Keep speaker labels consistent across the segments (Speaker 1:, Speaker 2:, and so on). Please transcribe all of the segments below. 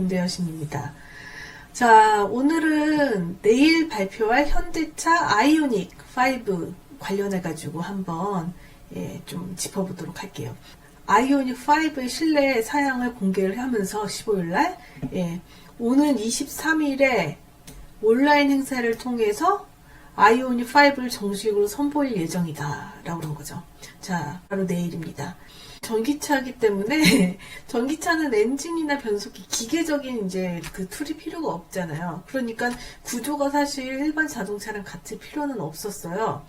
Speaker 1: 정대여신입니다. 자, 오늘은 내일 발표할 현대차 아이오닉 5 관련해가지고 한번 좀 짚어보도록 할게요. 아이오닉 5의 실내 사양을 공개를 하면서 15일날 오는 23일에 온라인 행사를 통해서 아이오닉 5를 정식으로 선보일 예정이다 라고 그런 거죠. 자, 바로 내일입니다. 전기차이기 때문에 전기차는 엔진이나 변속기, 기계적인 이제 그 툴이 필요가 없잖아요. 그러니까 구조가 사실 일반 자동차랑 같을 필요는 없었어요.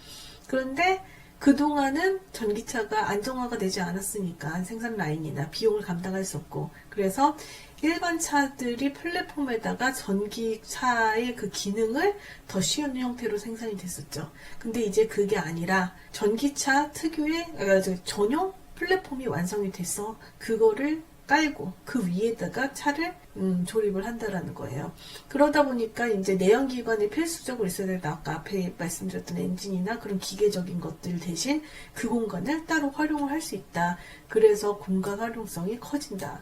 Speaker 1: 그런데 그동안은 전기차가 안정화가 되지 않았으니까 생산 라인이나 비용을 감당할 수 없고, 그래서 일반 차들이 플랫폼에다가 전기차의 그 기능을 더 쉬운 형태로 생산이 됐었죠. 근데 이제 그게 아니라 전기차 특유의 전용 플랫폼이 완성이 돼서 그거를 깔고 그 위에다가 차를 조립을 한다라는 거예요. 그러다 보니까 이제 내연기관이 필수적으로 있어야 된다. 아까 앞에 말씀드렸던 엔진이나 그런 기계적인 것들 대신 그 공간을 따로 활용을 할 수 있다. 그래서 공간 활용성이 커진다.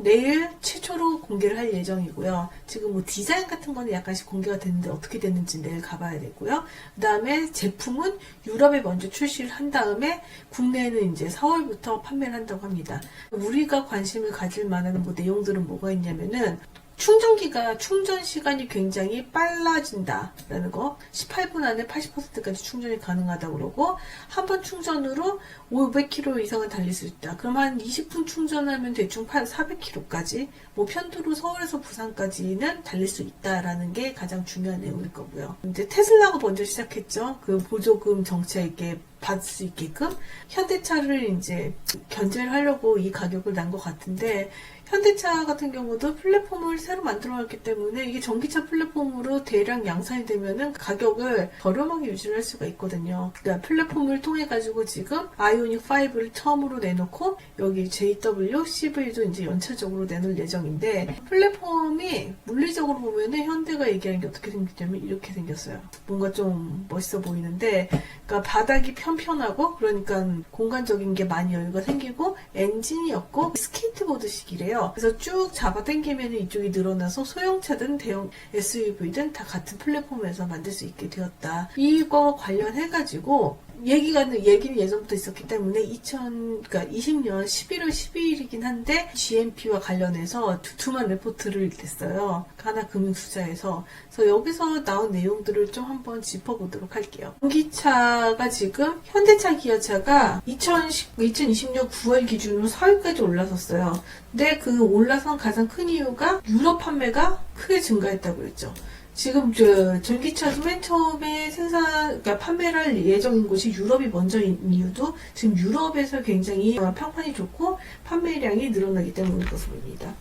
Speaker 1: 내일 최초로 공개를 할 예정이고요. 지금 뭐 디자인 같은 거는 약간씩 공개가 됐는데 어떻게 됐는지 내일 가봐야 되고요. 그 다음에 제품은 유럽에 먼저 출시를 한 다음에 국내에는 이제 4월부터 판매를 한다고 합니다. 우리가 관심을 가질 만한 뭐 내용들은 뭐가 있냐면은 충전기가 충전 시간이 굉장히 빨라진다라는 거. 18분 안에 80%까지 충전이 가능하다고 그러고, 한 번 충전으로 500km 이상을 달릴 수 있다. 그럼 한 20분 충전하면 대충 400km까지, 뭐 편도로 서울에서 부산까지는 달릴 수 있다라는 게 가장 중요한 내용일 거고요. 이제 테슬라가 먼저 시작했죠. 그 보조금 정책에 받을 수 있게끔 현대차를 이제 견제를 하려고 이 가격을 난 것 같은데, 현대차 같은 경우도 플랫폼을 새로 만들어놨기 때문에 이게 전기차 플랫폼으로 대량 양산이 되면은 가격을 저렴하게 유지를 할 수가 있거든요. 그러니까 플랫폼을 통해 가지고 지금 아이오닉 5를 처음으로 내놓고 여기 JW, CV도 이제 연차적으로 내놓을 예정인데, 플랫폼이 물리적으로 보면은 현대가 얘기하는 게 어떻게 생겼냐면 이렇게 생겼어요. 뭔가 좀 멋있어 보이는데, 그러니까 바닥이 편편하고 그러니까 공간적인 게 많이 여유가 생기고 엔진이 없고 스케이트보드식이래요. 그래서 쭉 잡아 당기면 이쪽이 늘어나서 소형차든 대형 SUV든 다 같은 플랫폼에서 만들 수 있게 되었다. 이거 관련해가지고 얘기는 예전부터 있었기 때문에 2020년 11월 12일이긴 한데 GMP와 관련해서 두툼한 레포트를 냈어요. 하나금융투자에서. 그래서 여기서 나온 내용들을 좀 한번 짚어보도록 할게요. 전기차가 지금 현대차, 기아차가 2020년 9월 기준으로 4위까지 올라섰어요. 근데 그 올라선 가장 큰 이유가 유럽 판매가 크게 증가했다고 했죠. 지금 전기차도 맨 처음에 그러니까 판매를 할 예정인 곳이 유럽이 먼저인 이유도 지금 유럽에서 굉장히 평판이 좋고 판매량이 늘어나기 때문인 것으로 보입니다.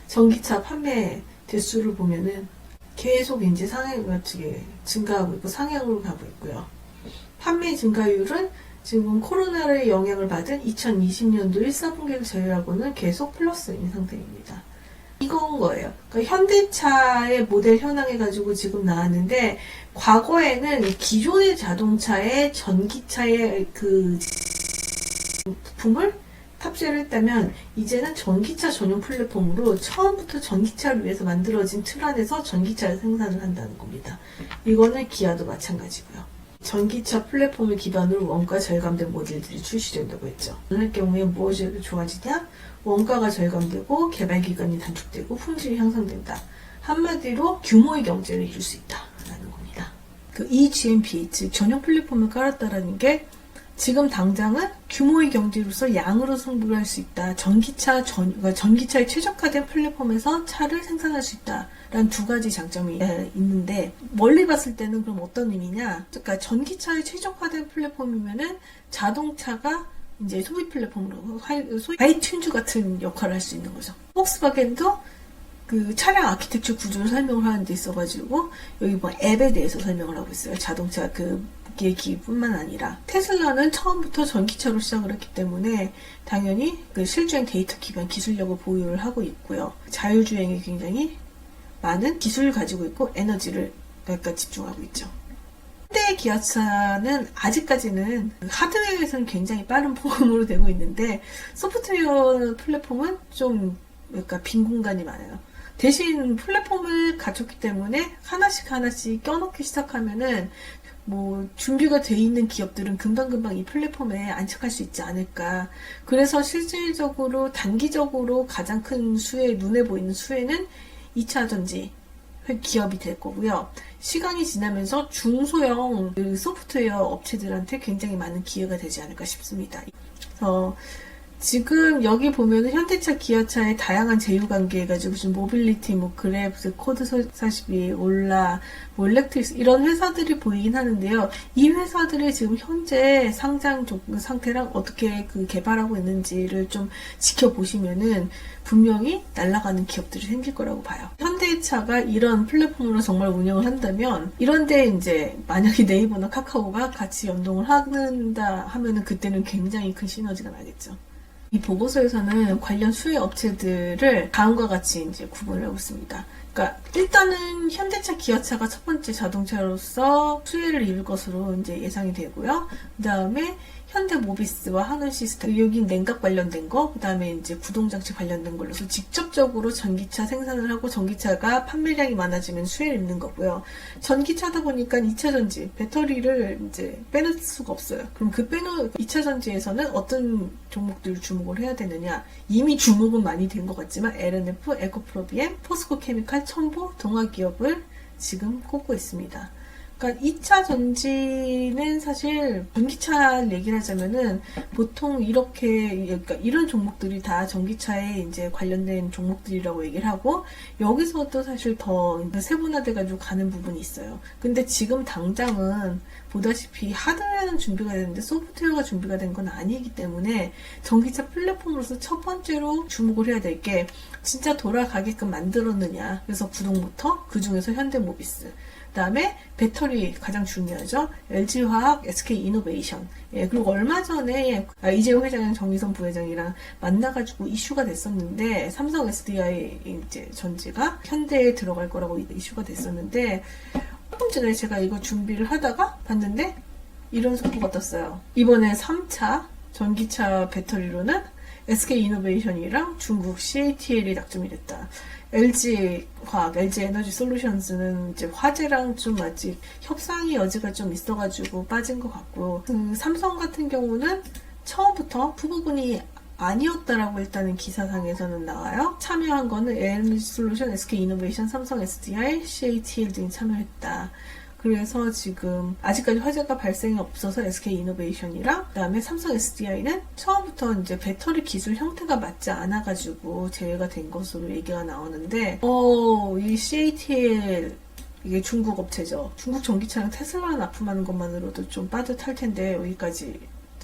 Speaker 1: 전기차 판매 대수를 보면은 계속 이제 증가하고 있고 상향으로 가고 있고요. 판매 증가율은 지금 코로나의 영향을 받은 2020년도 1, 4분기를 제외하고는 계속 플러스인 상태입니다. 이건 거예요. 그러니까 현대차의 모델 현황해가지고 지금 나왔는데, 과거에는 기존의 자동차에 전기차의 그 부품을 탑재를 했다면, 이제는 전기차 전용 플랫폼으로 처음부터 전기차를 위해서 만들어진 틀 안에서 전기차를 생산을 한다는 겁니다. 이거는 기아도 마찬가지고요. 전기차 플랫폼을 기반으로 원가 절감된 모델들이 출시된다고 했죠. 그럴 경우에 무엇이 좋아지냐? 원가가 절감되고 개발 기간이 단축되고 품질이 향상된다. 한마디로 규모의 경제를 이룰 수 있다라는 겁니다. 그 eGMP, 즉 전용 플랫폼을 깔았다라는 게 지금 당장은 규모의 경제로서 양으로 승부를 할 수 있다. 그러니까 전기차에 최적화된 플랫폼에서 차를 생산할 수 있다라는 두 가지 장점이 있는데, 멀리 봤을 때는 그럼 어떤 의미냐? 그러니까 전기차에 최적화된 플랫폼이면은 자동차가 이제 소비 플랫폼으로 소위 아이튠즈 같은 역할을 할 수 있는 거죠. 폭스바겐도 그 차량 아키텍처 구조를 설명을 하는 데 있어가지고 여기 뭐 앱에 대해서 설명을 하고 있어요. 자동차 그 기기뿐만 아니라 테슬라는 처음부터 전기차로 시작을 했기 때문에 당연히 그 실주행 데이터 기반 기술력을 보유를 하고 있고요. 자율주행에 굉장히 많은 기술을 가지고 있고 에너지를 그러니까 집중하고 있죠. 현대 기아차는 아직까지는 하드웨어에서는 굉장히 빠른 포함으로 되고 있는데 소프트웨어 플랫폼은 좀 그러니까 빈 공간이 많아요. 대신 플랫폼을 갖췄기 때문에 하나씩 껴놓기 시작하면은 뭐 준비가 돼 있는 기업들은 금방금방 이 플랫폼에 안착할 수 있지 않을까. 그래서 실질적으로 단기적으로 가장 큰 수혜, 눈에 보이는 수혜는 2차 전지 기업이 될 거고요. 시간이 지나면서 중소형 그 소프트웨어 업체들한테 굉장히 많은 기회가 되지 않을까 싶습니다. 그래서 지금 여기 보면은 현대차, 기아차의 다양한 제휴관계 해가지고 지금 모빌리티, 뭐 그랩, 코드42, 올라, 뭐 일렉트릭스 이런 회사들이 보이긴 하는데요. 이 회사들의 지금 현재 상장 상태랑 어떻게 그 개발하고 있는지를 좀 지켜보시면은 분명히 날아가는 기업들이 생길 거라고 봐요. 현대차가 이런 플랫폼으로 정말 운영을 한다면 이런데 이제 만약에 네이버나 카카오가 같이 연동을 한다 하면은 그때는 굉장히 큰 시너지가 나겠죠. 이 보고서에서는 관련 수혜 업체들을 다음과 같이 이제 구분을 하고 있습니다. 그러니까 일단은 현대차, 기아차가 첫 번째 자동차로서 수혜를 입을 것으로 이제 예상이 되고요. 그 다음에 현대모비스와 한원시스템, 여기 냉각 관련된 거, 그 다음에 이제 구동장치 관련된 걸로서 직접적으로 전기차 생산을 하고 전기차가 판매량이 많아지면 수혜를 입는 거고요. 전기차다 보니까 2차 전지, 배터리를 이제 빼놓을 수가 없어요. 그럼 그 2차 전지에서는 어떤 종목들을 주목을 해야 되느냐? 이미 주목은 많이 된 것 같지만 LNF, 에코프로비엠, 포스코케미칼, 첨보, 동아기업을 지금 꼽고 있습니다. 그러니까 2차 전지는 사실 전기차 얘기를 하자면은 보통 이렇게 그러니까 이런 종목들이 다 전기차에 이제 관련된 종목들이라고 얘기를 하고 여기서도 사실 더 세분화돼 가지고 가는 부분이 있어요. 근데 지금 당장은 보다시피 하드웨어는 준비가 되는데 소프트웨어가 준비가 된 건 아니기 때문에 전기차 플랫폼으로서 첫 번째로 주목을 해야 될 게 진짜 돌아가게끔 만들었느냐. 그래서 구동모터, 그 중에서 현대모비스. 그 다음에 배터리 가장 중요하죠. LG화학, SK이노베이션. 예, 그리고 얼마 전에 이재용 회장이랑 정의선 부회장이랑 만나가지고 이슈가 됐었는데 삼성 SDI 이제 전지가 현대에 들어갈 거라고 이슈가 됐었는데 조금 전에 제가 이거 준비를 하다가 봤는데 이런 속보가 떴어요. 이번에 3차 전기차 배터리로는 SK이노베이션이랑 중국 CATL이 낙점이 됐다. LG화학, LG에너지솔루션스는 이제 화재랑 좀 아직 협상의 여지가 좀 있어가지고 빠진 것 같고, 삼성 같은 경우는 처음부터 후보군이 아니었다라고 일단은 기사상에서는 나와요. 참여한 거는 에너지솔루션, SK이노베이션, 삼성 SDI, CATL 등이 참여했다. 그래서 지금 아직까지 화재가 발생이 없어서 SK이노베이션이랑 그다음에 삼성 SDI는 처음부터 이제 배터리 기술 형태가 맞지 않아가지고 제외가 된 것으로 얘기가 나오는데 이 CATL 이게 중국 업체죠. 중국 전기차랑 테슬라 납품하는 것만으로도 좀 빠듯할 텐데 여기까지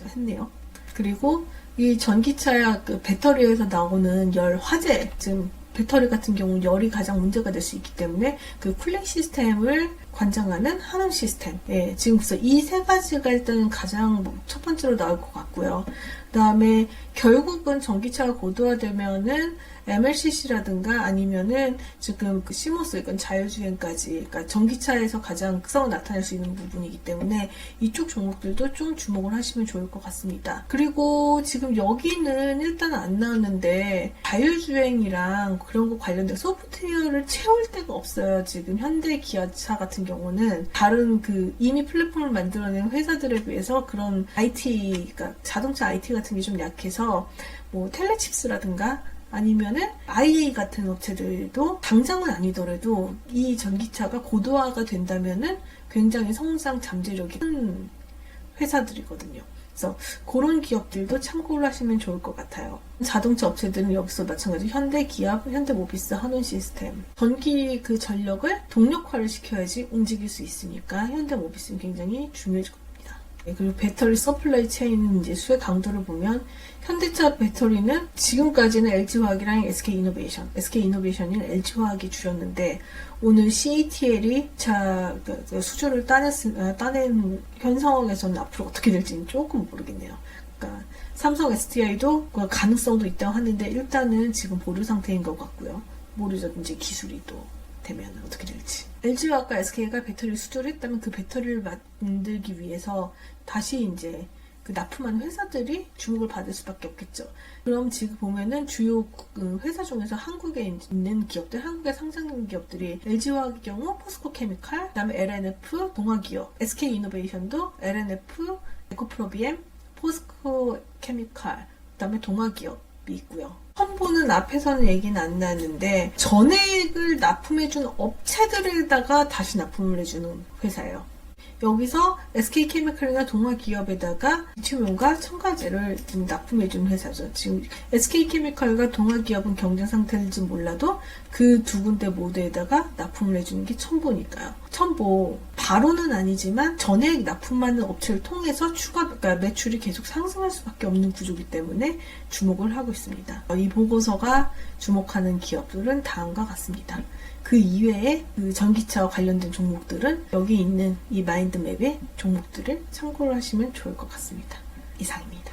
Speaker 1: 했네요. 그리고 이 전기차 그 배터리에서 나오는 열 화재, 지금 배터리 같은 경우는 열이 가장 문제가 될 수 있기 때문에 그 쿨링 시스템을 관장하는 한원 시스템. 예, 지금 그래서 이 세 가지가 일단 가장 첫 번째로 나올 것 같고요. 그 다음에 결국은 전기차가 고도화되면은 MLCC라든가 아니면은 지금 그 시모스, 이건 자율주행까지, 그러니까 전기차에서 가장 특성을 나타낼 수 있는 부분이기 때문에 이쪽 종목들도 좀 주목을 하시면 좋을 것 같습니다. 그리고 지금 여기는 일단 안 나왔는데 자율주행이랑 그런 거 관련된 소프트웨어를 채울 데가 없어요. 지금 현대 기아차 같은 경우는 다른 그 이미 플랫폼을 만들어낸 회사들에 비해서 그런 IT, 그러니까 자동차 IT 같은 게 좀 약해서 뭐 텔레칩스라든가 아니면은 IA 같은 업체들도 당장은 아니더라도 이 전기차가 고도화가 된다면은 굉장히 성장 잠재력이 큰 회사들이거든요. 그래서 그런 기업들도 참고를 하시면 좋을 것 같아요. 자동차 업체들은 여기서 마찬가지로 현대, 기압, 현대모비스, 한원시스템 전기 그 전력을 동력화를 시켜야지 움직일 수 있으니까 현대모비스는 굉장히 중요해질 겁니다. 그리고 배터리 서플라이 체인 이제 수혜 강도를 보면 현대차 배터리는 지금까지는 LG화학이랑 SK이노베이션이 LG화학이 주였는데 오늘 CATL이 수주를 따낸 현 상황에서는 앞으로 어떻게 될지는 조금 모르겠네요. 그러니까 삼성 SDI도 가능성도 있다고 하는데 일단은 지금 보류 상태인 것 같고요. 모르죠. 이제 기술이 또 되면 어떻게 될지. LG화학과 SK가 배터리 수주를 했다면 그 배터리를 만들기 위해서 다시 이제 그 납품하는 회사들이 주목을 받을 수밖에 없겠죠. 그럼 지금 보면은 주요 회사 중에서 한국에 있는 기업들, 한국에 상장된 기업들이 LG화학의 경우 포스코케미칼, 그다음에 LNF 동아기업, SK이노베이션도 LNF, 에코프로비엠, 포스코케미칼, 그다음에 동아기업이 있고요. 첨보는 앞에서는 얘기는 안 나왔는데 전액을 납품해주는 업체들에다가 다시 납품을 해주는 회사예요. 여기서 SK케미칼이나 동아기업에다가 리튬이온과 첨가제를 지금 납품해주는 회사죠. 지금 SK케미칼과 동아기업은 경쟁 상태인지 몰라도 그 두 군데 모두에다가 납품을 해주는 게 첨보니까요. 첨보 바로는 아니지만 전액 납품하는 업체를 통해서 그러니까 매출이 계속 상승할 수밖에 없는 구조이기 때문에 주목을 하고 있습니다. 이 보고서가 주목하는 기업들은 다음과 같습니다. 그 이외에 그 전기차와 관련된 종목들은 여기 있는 이 마인드맵의 종목들을 참고를 하시면 좋을 것 같습니다. 이상입니다.